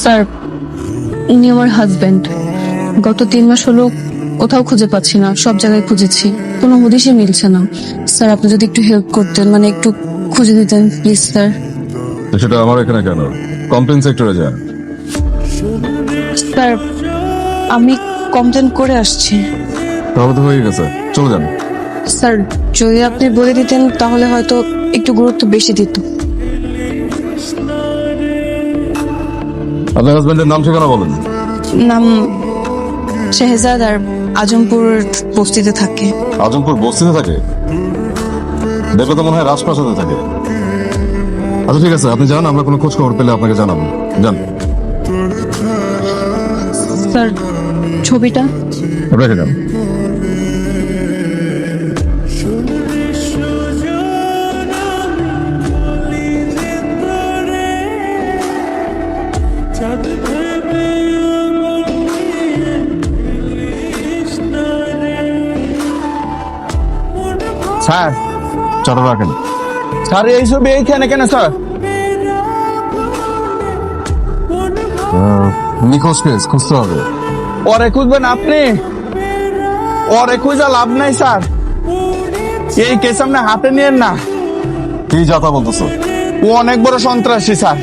Sir, ইনি আমার husband. গত 3 মাস হলো কোথাও খুঁজে পাচ্ছি না, সব জায়গায় খুঁজেছি, কোনো হদিশই মিলছে না। স্যার, আপনি যদি একটু হেল্প করতেন, মানে একটু খুঁজে দিতেন প্লিজ স্যার। সেটা আমার এখানে কেন? কমপ্লেন সেক্টরে যান। স্যার, আমি কমপ্লেন করে আসছি। তাহলে তো হয়ে গেছে, চলে যান। স্যার, যদি আপনি বলে দিতেন তাহলে হয়তো একটু গুরুত্ব বেশি দিত। আপনার হাজবেন্ডের নাম ঠিকানা বলেন। নাম শেহজাদ, আর আজমপুর বস্তিতে থাকে। আজমপুর বস্তিতে থাকে? দেখো তো মনে হয় রাজপ্রাসাদে থাকে। আচ্ছা ঠিক আছে, আপনি যান, আমরা কোনো খোঁজ খবর পেলে আপনাকে জানাবো। যান। স্যার, ছবিটা? রেখে যান। স্যার, চাটা রাখেন। স্যার এই ছবি এইখানে কেন স্যার? নিখোঁজ কেস, খুঁজতে হবে। ওরে খুঁজবেন আপনি? ওরে খুঁজা লাভ নাই স্যার, এই কেস আপনি হাতে নিয়েন না। কি যাতা বলতেছো? ও অনেক বড় সন্ত্রাসী স্যার।